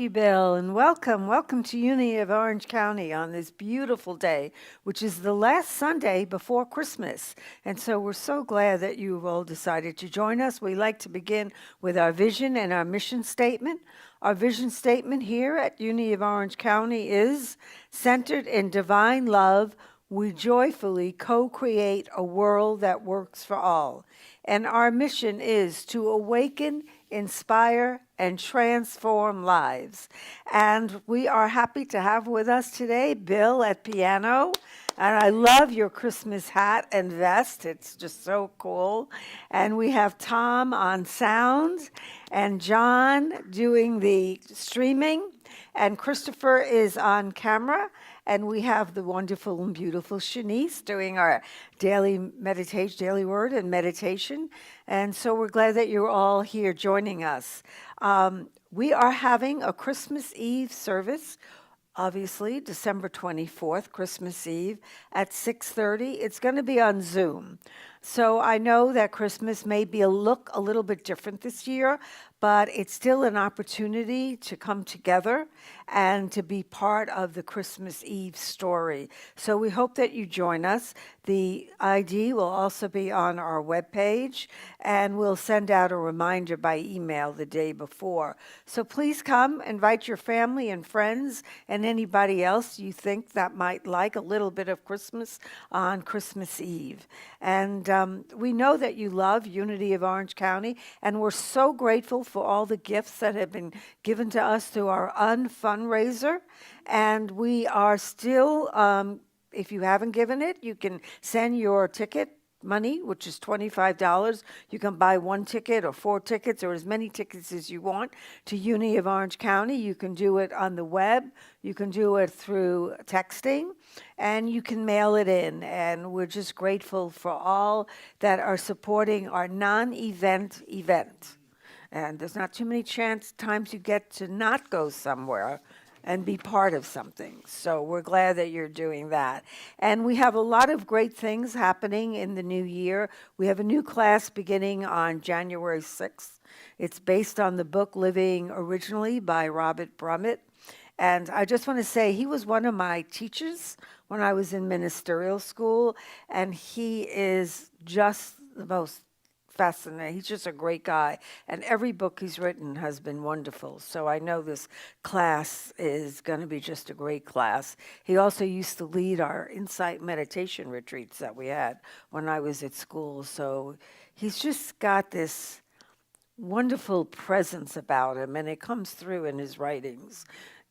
Thank you, Bill, and welcome. Welcome to Unity of Orange County on this beautiful day, which is the last Sunday before Christmas. And so we're so glad that you've all decided to join us. We like to begin with our vision and our mission statement. Our vision statement here at Unity of Orange County is centered in divine love. We joyfully co create a world that works for all. And our mission is to awaken, inspire, and transform lives. And we are happy to have with us today Bill at piano. And I love your Christmas hat and vest. It's just so cool. And we have Tom on sound and John doing the streaming. And Christopher is on camera. And we have the wonderful and beautiful Shanice doing our daily meditation, daily word and meditation. And so we're glad that you're all here joining us. We are having a Christmas Eve service, obviously December 24th, Christmas Eve at 6:30. It's going to be on Zoom. So I know that Christmas may be a little bit different this year, but it's still an opportunity to come together and to be part of the Christmas Eve story. So we hope that you join us. The ID will also be on our webpage, and we'll send out a reminder by email the day before. So please come, invite your family and friends and anybody else you think that might like a little bit of Christmas on Christmas Eve. And we know that you love Unity of Orange County, and we're so grateful for all the gifts that have been given to us through our fundraiser. And we are still, if you haven't given it, you can send your ticket money, which is $25. You can buy one ticket or four tickets or as many tickets as you want to Unity of Orange County. You can do it on the web. You can do it through texting, and you can mail it in. And we're just grateful for all that are supporting our non-event event. And there's not too many times you get to not go somewhere and be part of something. So we're glad that you're doing that. And we have a lot of great things happening in the new year. We have a new class beginning on January 6th. It's based on the book Living Originally by Robert Brummett. And I just want to say he was one of my teachers when I was in ministerial school, and he is just the most fascinating. He's just a great guy, and every book he's written has been wonderful. So I know this class is going to be just a great class. He also used to lead our insight meditation retreats that we had when I was at school. So he's just got this wonderful presence about him, and it comes through in his writings.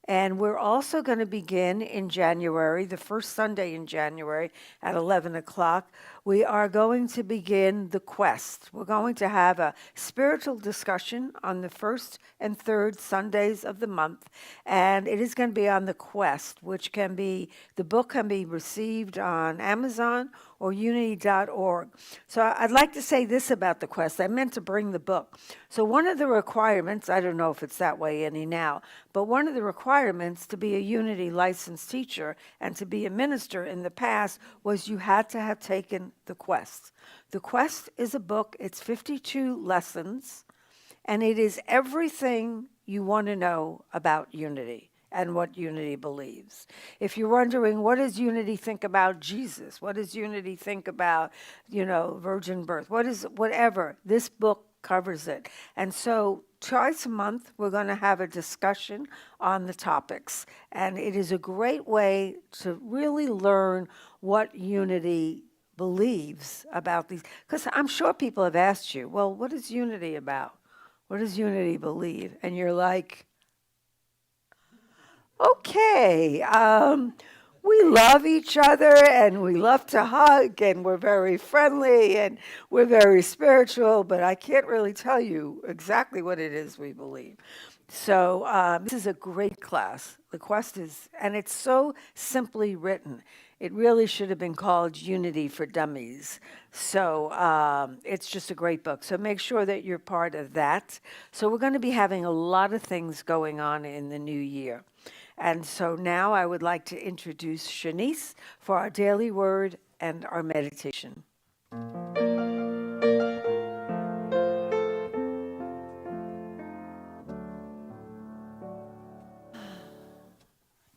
And we're also going to begin in January, the first Sunday in January at 11 o'clock. We are going to begin the quest. We're going to have a spiritual discussion on the first and third Sundays of the month. And it is going to be on the quest, which can be, the book can be received on Amazon or unity.org. So I'd like to say this about the quest. I meant to bring the book. So one of the requirements, I don't know if it's that way any now, but one of the requirements to be a Unity licensed teacher and to be a minister in the past was you had to have taken the quest. The quest is a book. It's 52 lessons, and it is everything you want to know about Unity and what Unity believes. If you're wondering, what does Unity think about Jesus? What does Unity think about, virgin birth? Whatever, this book covers it. And so twice a month, we're going to have a discussion on the topics. And it is a great way to really learn what Unity believes about these. Because I'm sure people have asked you, well, what is Unity about? What does Unity believe? And you're like, okay, we love each other and we love to hug and we're very friendly and we're very spiritual, but I can't really tell you exactly what it is we believe. So this is a great class. The quest is, and it's so simply written. It really should have been called Unity for Dummies. So it's just a great book. So make sure that you're part of that. So we're going to be having a lot of things going on in the new year. And so now I would like to introduce Shanice for our daily word and our meditation.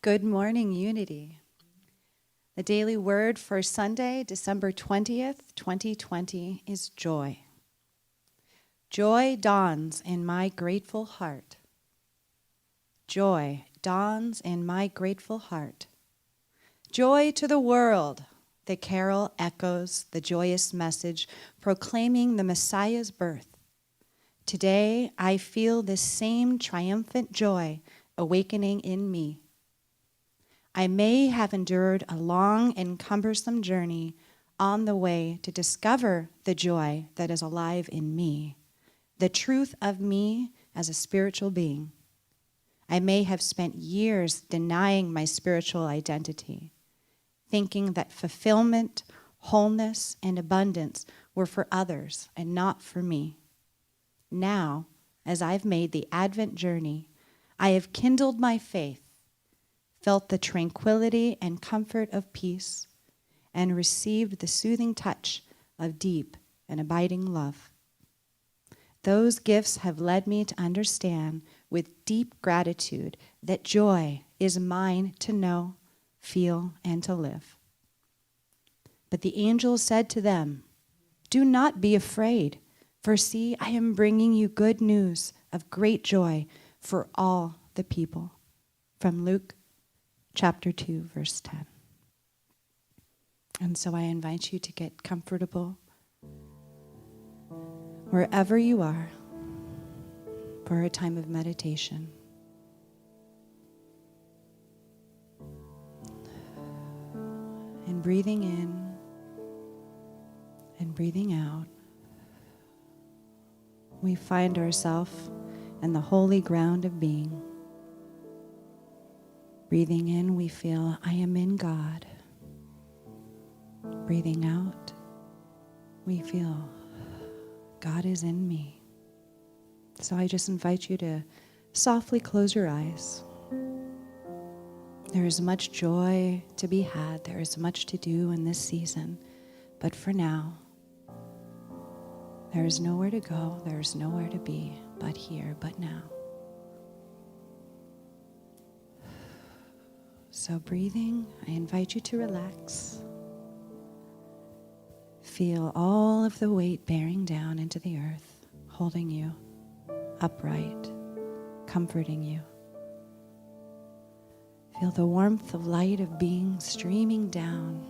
Good morning, Unity. The daily word for Sunday, December 20th, 2020 is joy. Joy dawns in my grateful heart. Joy dawns in my grateful heart. Joy to the world. The carol echoes the joyous message proclaiming the Messiah's birth. Today, I feel this same triumphant joy awakening in me. I may have endured a long and cumbersome journey on the way to discover the joy that is alive in me, the truth of me as a spiritual being. I may have spent years denying my spiritual identity, thinking that fulfillment, wholeness, and abundance were for others and not for me. Now, as I've made the Advent journey, I have kindled my faith, felt the tranquility and comfort of peace, and received the soothing touch of deep and abiding love. Those gifts have led me to understand with deep gratitude that joy is mine to know, feel, and to live. But the angel said to them, "Do not be afraid, for see, I am bringing you good news of great joy for all the people." From Luke chapter 2, verse 10. And so I invite you to get comfortable wherever you are for a time of meditation. And breathing in and breathing out, we find ourselves in the holy ground of being. Breathing in, we feel, I am in God. Breathing out, we feel, God is in me. So I just invite you to softly close your eyes. There is much joy to be had. There is much to do in this season. But for now, there is nowhere to go. There is nowhere to be but here, but now. So breathing, I invite you to relax. Feel all of the weight bearing down into the earth, holding you upright, comforting you. Feel the warmth of light of being streaming down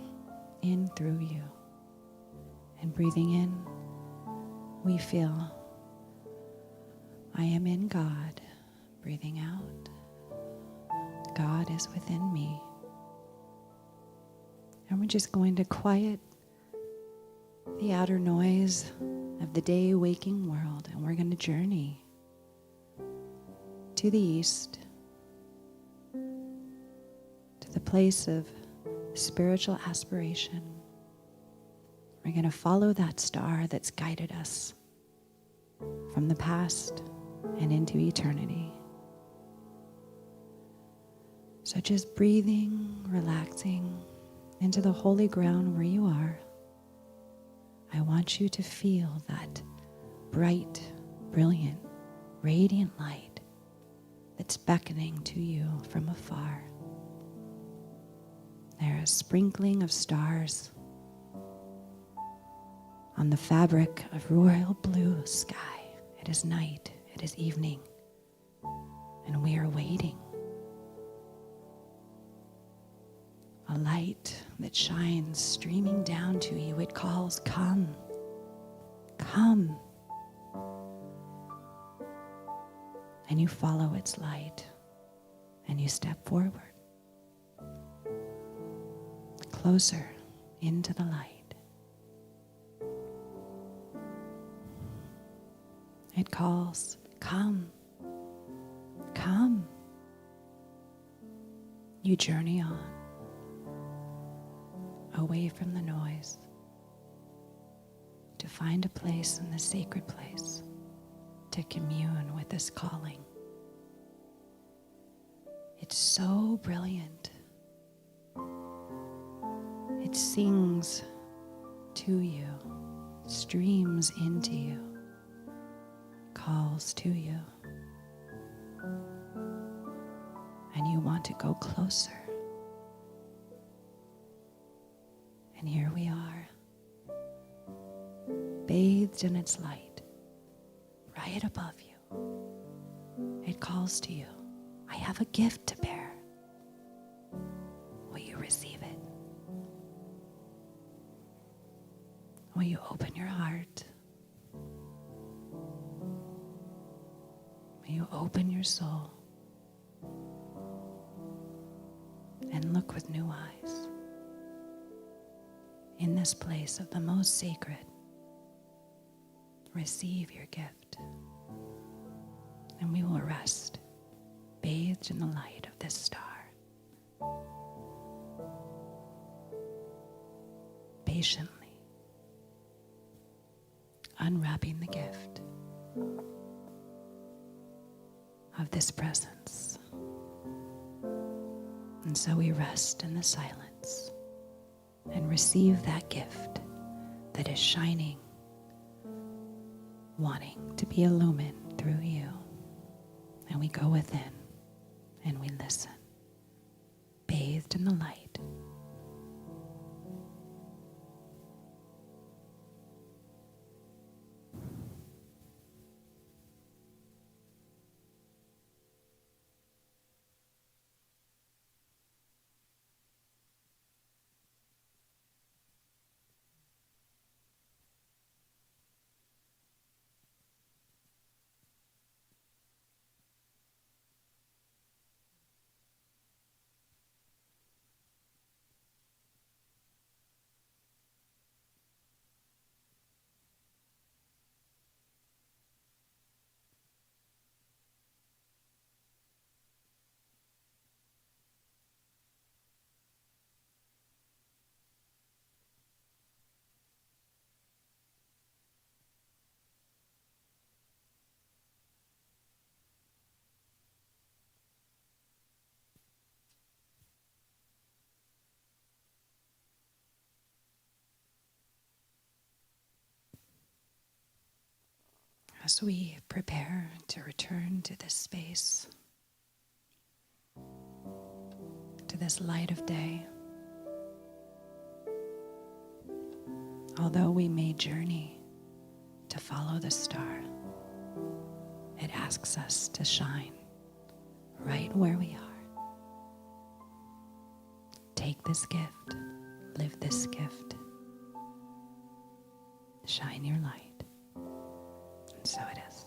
in through you. And breathing in, we feel, I am in God. Breathing out, God is within me. And we're just going to quiet the outer noise of the day waking world, and we're going to journey to the east, to the place of spiritual aspiration. We're going to follow that star that's guided us from the past and into eternity. So just breathing, relaxing into the holy ground where you are. I want you to feel that bright, brilliant, radiant light that's beckoning to you from afar. There is a sprinkling of stars on the fabric of royal blue sky. It is night, it is evening, and we are waiting. A light that shines streaming down to you. It calls, come, come. And you follow its light and you step forward, closer into the light. It calls, come, come. You journey on, away from the noise, to find a place in the sacred place to commune with this calling. It's so brilliant. It sings to you, streams into you, calls to you. And you want to go closer. And here we are, bathed in its light, right above you. It calls to you. I have a gift to bear. Will you receive it? Will you open your heart? Will you open your soul and look with new eyes in this place of the most sacred? Receive your gift, and we will rest, bathed in the light of this star. Patiently unwrapping the gift of this presence. And so we rest in the silence and receive that gift that is shining, wanting to be illumined through you. And we go within and we listen, bathed in the light. As we prepare to return to this space, to this light of day, although we may journey to follow the star, it asks us to shine right where we are. Take this gift, live this gift, shine your light. And so it is.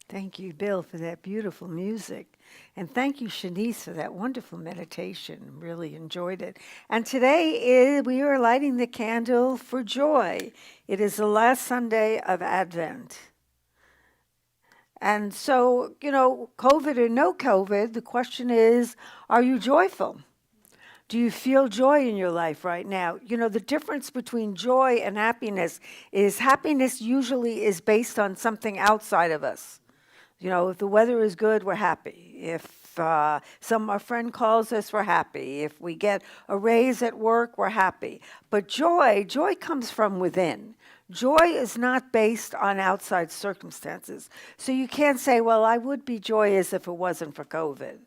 Thank you, Bill, for that beautiful music. And thank you, Shanice, for that wonderful meditation. Really enjoyed it. And today we are lighting the candle for joy. It is the last Sunday of Advent. And so, COVID or no COVID, the question is, are you joyful? Do you feel joy in your life right now? The difference between joy and happiness is happiness usually is based on something outside of us. If the weather is good, we're happy. If a friend calls us, we're happy. If we get a raise at work, we're happy. But joy comes from within. Joy is not based on outside circumstances. So you can't say, well, I would be joyous if it wasn't for COVID.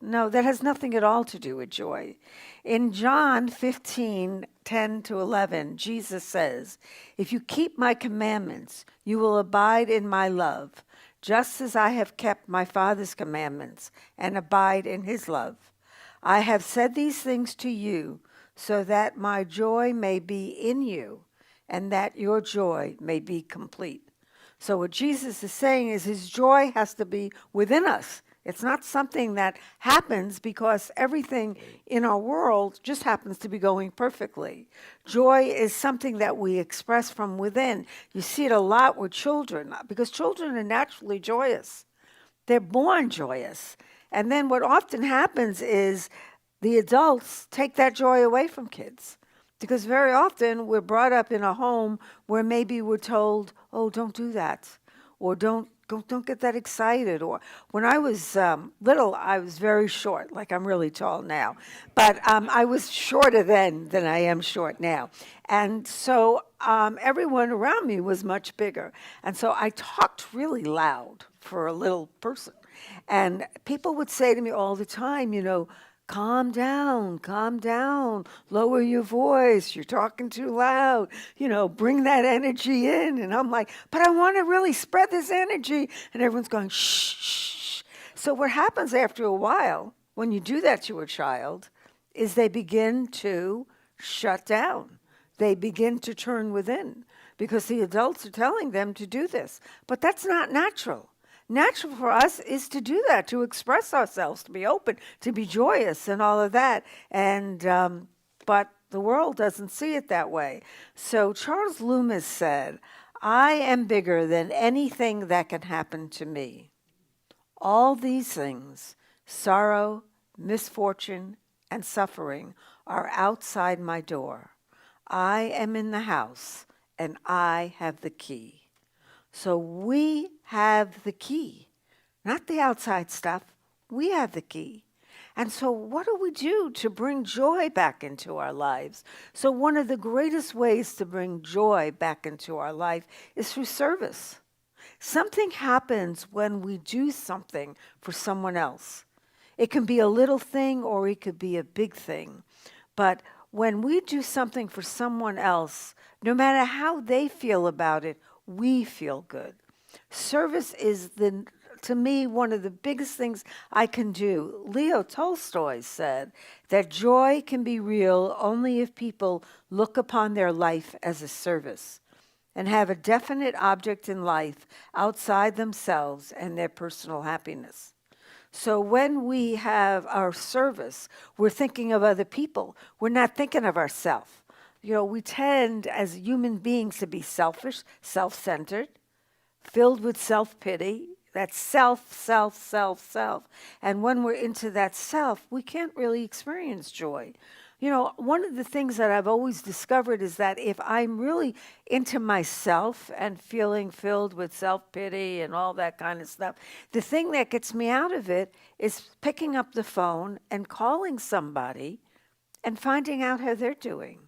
No, that has nothing at all to do with joy. In John 15:10-11, Jesus says, if you keep my commandments, you will abide in my love, just as I have kept my Father's commandments and abide in his love. I have said these things to you so that my joy may be in you and that your joy may be complete. So what Jesus is saying is his joy has to be within us. It's not something that happens because everything in our world just happens to be going perfectly. Joy is something that we express from within. You see it a lot with children because children are naturally joyous. They're born joyous. And then what often happens is the adults take that joy away from kids. Because very often we're brought up in a home where maybe we're told, oh, don't do that, or don't get that excited. Or when I was little, I was very short, like I'm really tall now. But I was shorter then than I am short now. And so everyone around me was much bigger. And so I talked really loud for a little person. And people would say to me all the time, calm down, lower your voice, you're talking too loud, bring that energy in. And I'm like, but I want to really spread this energy. And everyone's going, shh, shh. So what happens after a while, when you do that to a child, is they begin to shut down. They begin to turn within because the adults are telling them to do this. But that's not natural. Natural for us is to do that, to express ourselves, to be open, to be joyous and all of that. And but the world doesn't see it that way. So Charles Loomis said, I am bigger than anything that can happen to me. All these things, sorrow, misfortune, and suffering, are outside my door. I am in the house, and I have the key. So we have the key, not the outside stuff. We have the key. And so what do we do to bring joy back into our lives? So one of the greatest ways to bring joy back into our life is through service. Something happens when we do something for someone else. It can be a little thing or it could be a big thing. But when we do something for someone else, no matter how they feel about it, we feel good. Service is, to me, one of the biggest things I can do. Leo Tolstoy said that joy can be real only if people look upon their life as a service and have a definite object in life outside themselves and their personal happiness. So when we have our service, we're thinking of other people. We're not thinking of ourselves. We tend as human beings to be selfish, self-centered, filled with self-pity. That's self. And when we're into that self, we can't really experience joy. One of the things that I've always discovered is that if I'm really into myself and feeling filled with self-pity and all that kind of stuff, the thing that gets me out of it is picking up the phone and calling somebody and finding out how they're doing.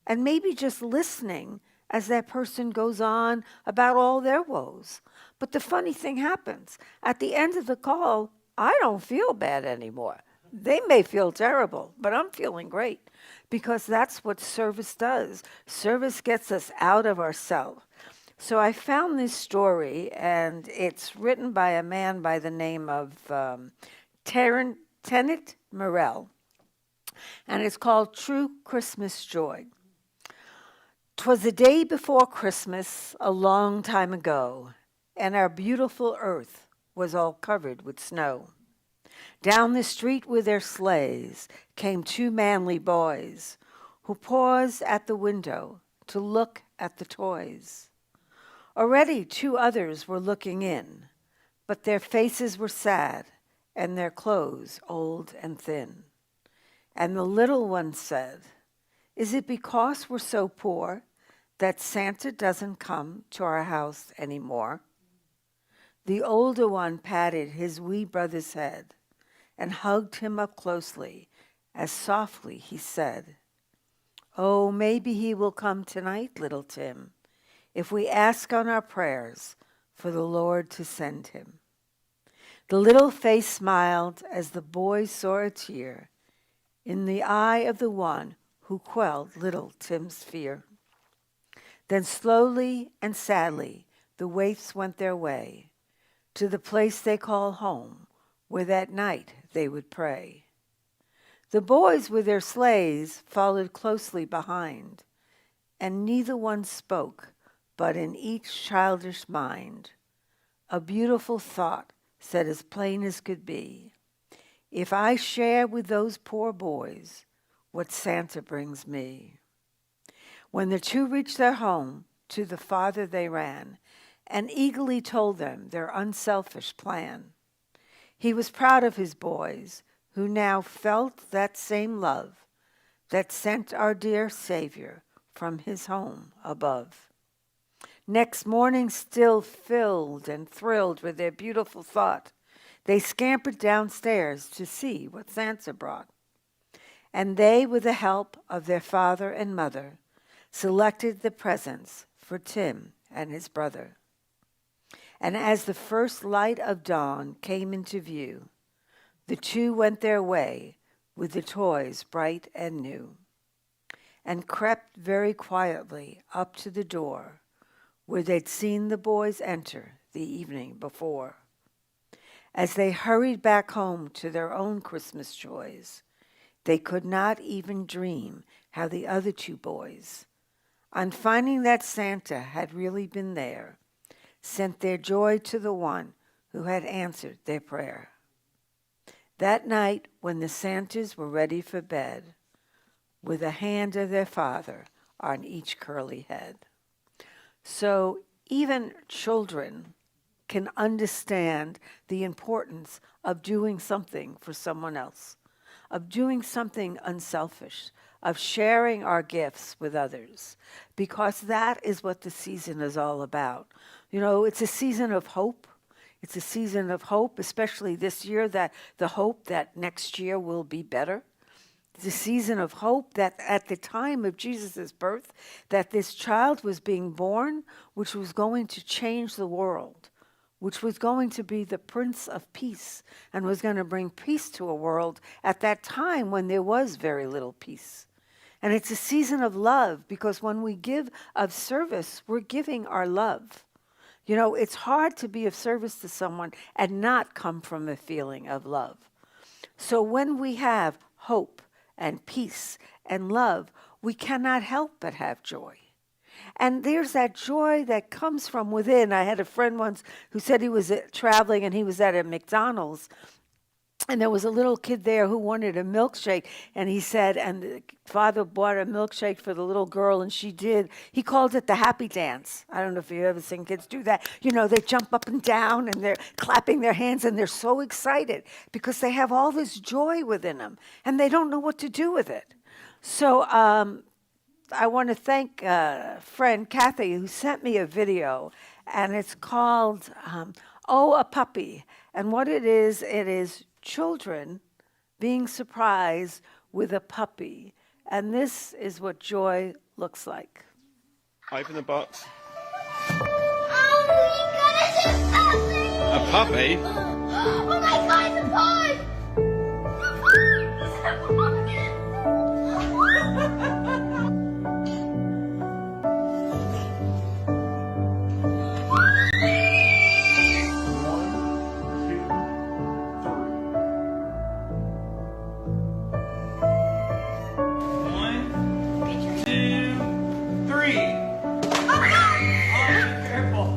And maybe just listening as that person goes on about all their woes. But the funny thing happens. At the end of the call, I don't feel bad anymore. They may feel terrible, but I'm feeling great because that's what service does. Service gets us out of ourselves. So I found this story, and it's written by a man by the name of Tennant Morell, and it's called True Christmas Joy. 'Twas the day before Christmas, a long time ago, and our beautiful earth was all covered with snow. Down the street with their sleighs came two manly boys who paused at the window to look at the toys. Already two others were looking in, but their faces were sad and their clothes old and thin. And the little one said, "Is it because we're so poor that Santa doesn't come to our house anymore?" The older one patted his wee brother's head and hugged him up closely as softly he said, "Oh, maybe he will come tonight, little Tim, if we ask on our prayers for the Lord to send him." The little face smiled as the boy saw a tear in the eye of the one who quelled little Tim's fear. Then slowly and sadly the waifs went their way to the place they call home, where that night they would pray. The boys with their sleighs followed closely behind, and neither one spoke, but in each childish mind a beautiful thought said as plain as could be, "If I share with those poor boys what Santa brings me." When the two reached their home, to the father they ran and eagerly told them their unselfish plan. He was proud of his boys, who now felt that same love that sent our dear Savior from his home above. Next morning, still filled and thrilled with their beautiful thought, they scampered downstairs to see what Santa brought. And they, with the help of their father and mother, selected the presents for Tim and his brother. And as the first light of dawn came into view, the two went their way with the toys bright and new, and crept very quietly up to the door where they'd seen the boys enter the evening before. As they hurried back home to their own Christmas joys, they could not even dream how the other two boys, on finding that Santa had really been there, sent their joy to the one who had answered their prayer. That night, when the Santas were ready for bed, with the hand of their father on each curly head. So even children can understand the importance of doing something for someone else, of doing something unselfish, of sharing our gifts with others, because that is what the season is all about. You know, it's a season of hope. It's a season of hope, especially this year, that the hope that next year will be better. It's a season of hope that at the time of Jesus' birth, that this child was being born, which was going to change the world, which was going to be the Prince of Peace, and was going to bring peace to a world at that time when there was very little peace. And it's a season of love, because when we give of service, we're giving our love. You know, it's hard to be of service to someone and not come from a feeling of love. So when we have hope and peace and love, we cannot help but have joy. And there's that joy that comes from within. I had a friend once who said he was traveling and he was at a McDonald's, and there was a little kid there who wanted a milkshake, and he said, and the father bought a milkshake for the little girl, and she did. He called it the happy dance. I don't know if you've ever seen kids do that. You know, they jump up and down, and they're clapping their hands, and they're so excited because they have all this joy within them, and they don't know what to do with it. So I want to thank friend Kathy, who sent me a video, and it's called Oh, a Puppy. And what it is children being surprised with a puppy. And this is what joy looks like. Open the box. Oh my goodness, A puppy? oh my God, the pie! Careful.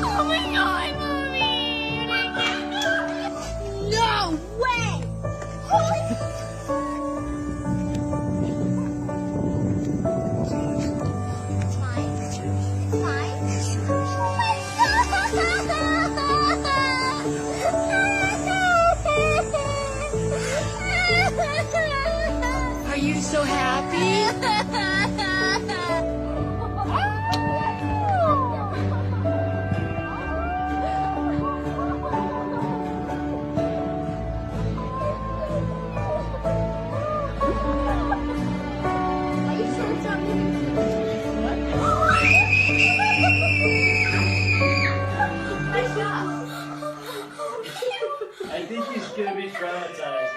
Oh my God, Mommy! No way! It's mine. It's mine. Oh my God! Are you so happy? Are you sure it's not moving? Nice job. I think he's gonna be traumatized.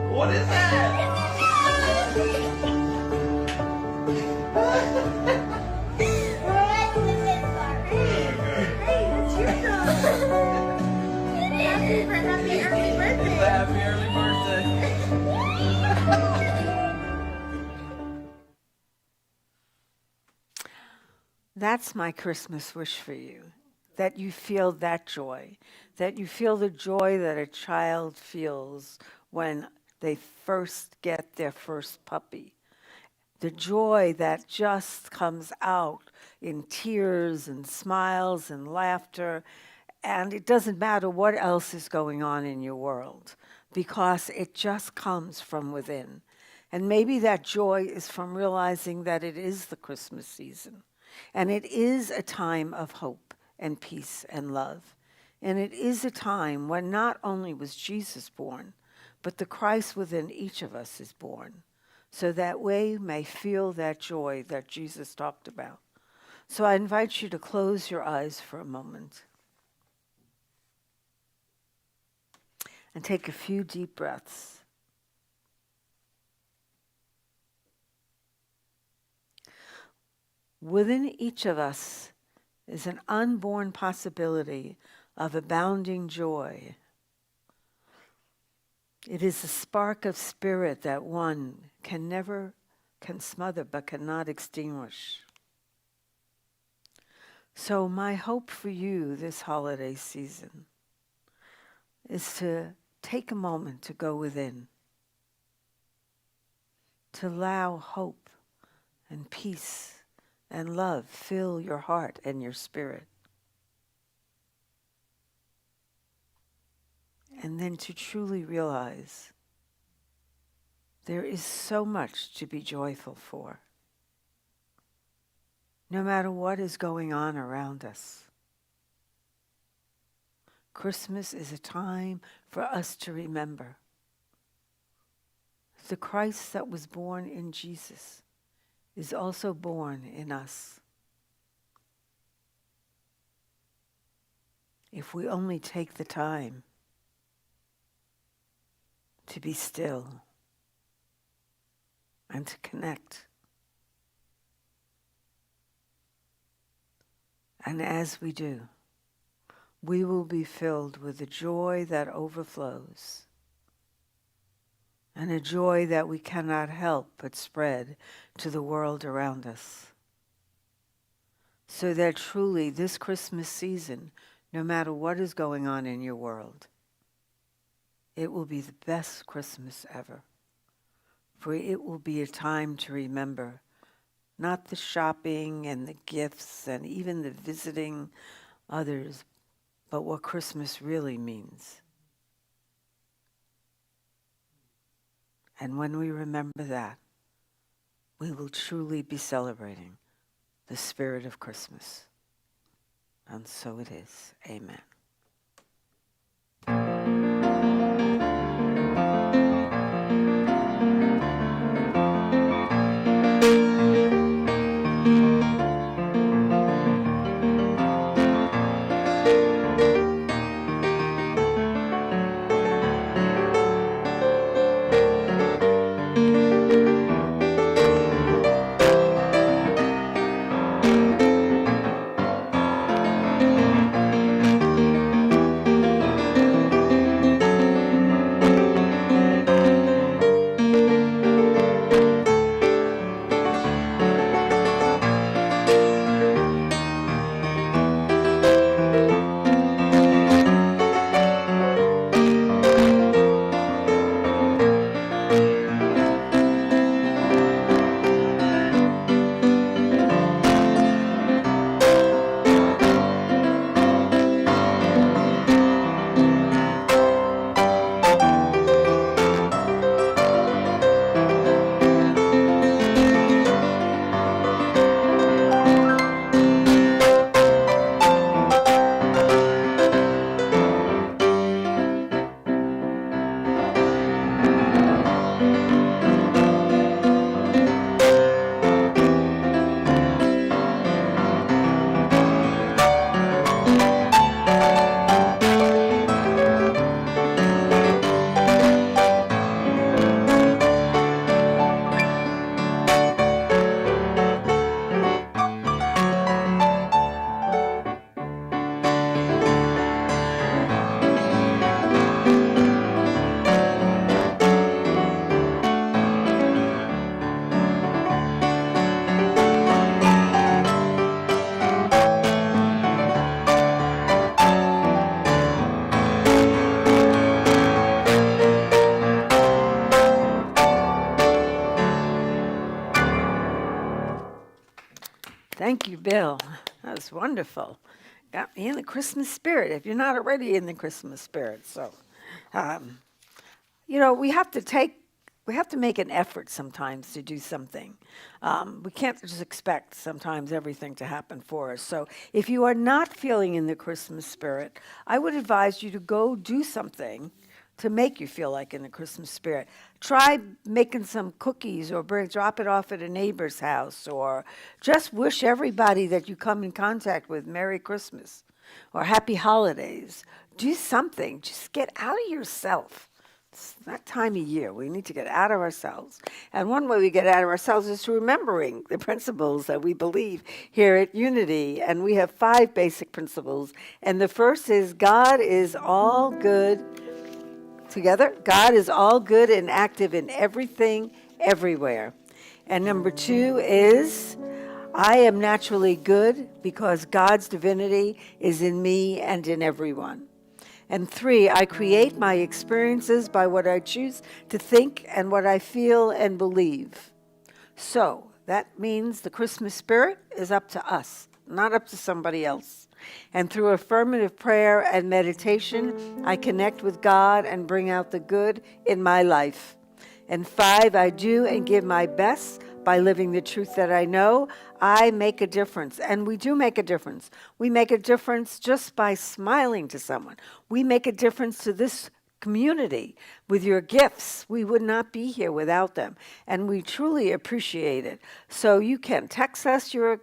What is that? Happy early birthday. Happy early birthday. That's my Christmas wish for you, that you feel that joy, that you feel the joy that a child feels when they first get their first puppy. The joy that just comes out in tears and smiles and laughter. And it doesn't matter what else is going on in your world, because it just comes from within. And maybe that joy is from realizing that it is the Christmas season. And it is a time of hope and peace and love. And it is a time when not only was Jesus born, but the Christ within each of us is born, so that we may feel that joy that Jesus talked about. So I invite you to close your eyes for a moment and take a few deep breaths. Within each of us is an unborn possibility of abounding joy. It is a spark of spirit that one can smother but cannot extinguish. So my hope for you this holiday season is to take a moment to go within, to allow hope and peace and love fill your heart and your spirit. And then to truly realize there is so much to be joyful for, no matter what is going on around us. Christmas is a time for us to remember the Christ that was born in Jesus is also born in us. If we only take the time to be still and to connect. And as we do, we will be filled with the joy that overflows. and a joy that we cannot help but spread to the world around us. So that truly this Christmas season, no matter what is going on in your world, it will be the best Christmas ever. For it will be a time to remember not the shopping and the gifts and even the visiting others, but what Christmas really means. And when we remember that, we will truly be celebrating the spirit of Christmas. And so it is. Amen. Thank you, Bill. That was wonderful. Got me in the Christmas spirit, if you're not already in the Christmas spirit. So, we have to make an effort sometimes to do something. We can't just expect sometimes everything to happen for us. So if you are not feeling in the Christmas spirit, I would advise you to go do something to make you feel like in the Christmas spirit. Try making some cookies or drop it off at a neighbor's house, or just wish everybody that you come in contact with Merry Christmas or Happy Holidays. Do something. Just get out of yourself. It's that time of year. We need to get out of ourselves. And one way we get out of ourselves is through remembering the principles that we believe here at Unity. And we have 5 basic principles. And the first is God is all good. Together, God is all good and active in everything, everywhere. And number 2 is, I am naturally good because God's divinity is in me and in everyone. And 3, I create my experiences by what I choose to think and what I feel and believe. So that means the Christmas spirit is up to us, not up to somebody else. And through affirmative prayer and meditation, I connect with God and bring out the good in my life. And 5, I do and give my best by living the truth that I know. I make a difference. And we do make a difference. We make a difference just by smiling to someone. We make a difference to this community with your gifts. We would not be here without them, and we truly appreciate it. So you can text us your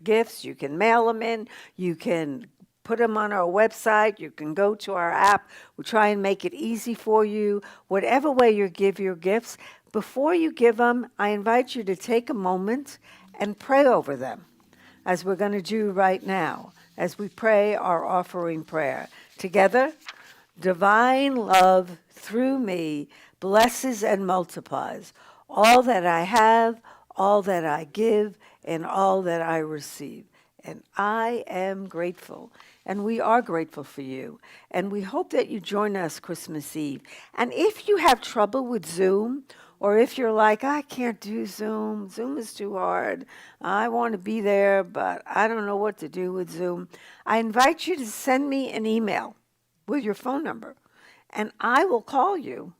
gifts, you can mail them in, you can put them on our website, you can go to our app. We try and make it easy for you. Whatever way you give your gifts, before you give them, I invite you to take a moment and pray over them, as we're going to do right now, as we pray our offering prayer. Together, Divine love through me blesses and multiplies all that I have, all that I give, and all that I receive. And I am grateful. And we are grateful for you. And we hope that you join us Christmas Eve. And if you have trouble with Zoom, or if you're like, I can't do Zoom, Zoom is too hard, I want to be there, but I don't know what to do with Zoom, I invite you to send me an email with your phone number, and I will call you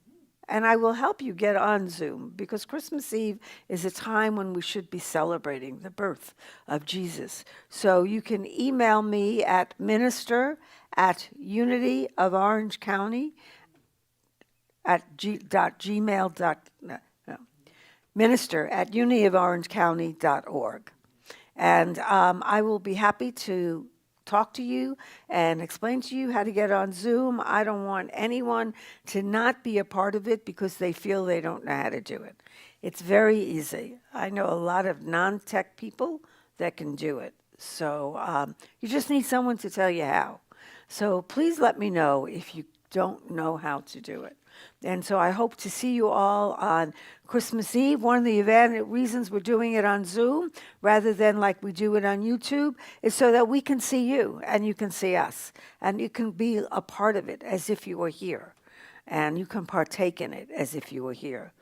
and I will help you get on Zoom, because Christmas Eve is a time when we should be celebrating the birth of Jesus. So you can email me at minister@unityoforangecounty no, minister@unityoforangecounty.org. And I will be happy to talk to you and explain to you how to get on Zoom. I don't want anyone to not be a part of it because they feel they don't know how to do it. It's very easy. I know a lot of non-tech people that can do it. So you just need someone to tell you how. So please let me know if you don't know how to do it. And so I hope to see you all on Christmas Eve. One of the reasons we're doing it on Zoom rather than like we do it on YouTube is so that we can see you and you can see us. And you can be a part of it as if you were here. And you can partake in it as if you were here.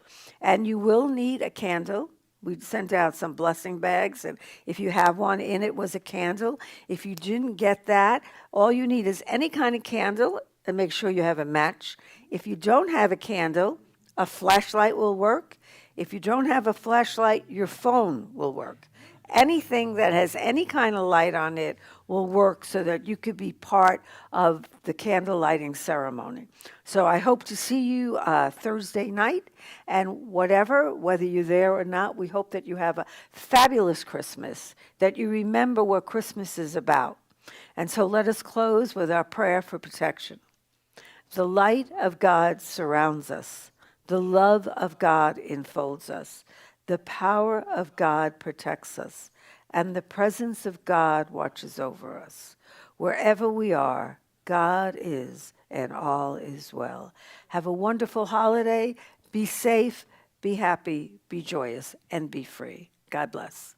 And you will need a candle. We sent out some blessing bags, and if you have one, in it was a candle. If you didn't get that, all you need is any kind of candle, and make sure you have a match. If you don't have a candle, a flashlight will work. If you don't have a flashlight, your phone will work. Anything that has any kind of light on it will work so that you could be part of the candle lighting ceremony. So I hope to see you Thursday night, and whether you're there or not, we hope that you have a fabulous Christmas, that you remember what Christmas is about. And so let us close with our prayer for protection. The light of God surrounds us. The love of God enfolds us. The power of God protects us. And the presence of God watches over us. Wherever we are, God is, and all is well. Have a wonderful holiday. Be safe, be happy, be joyous, and be free. God bless.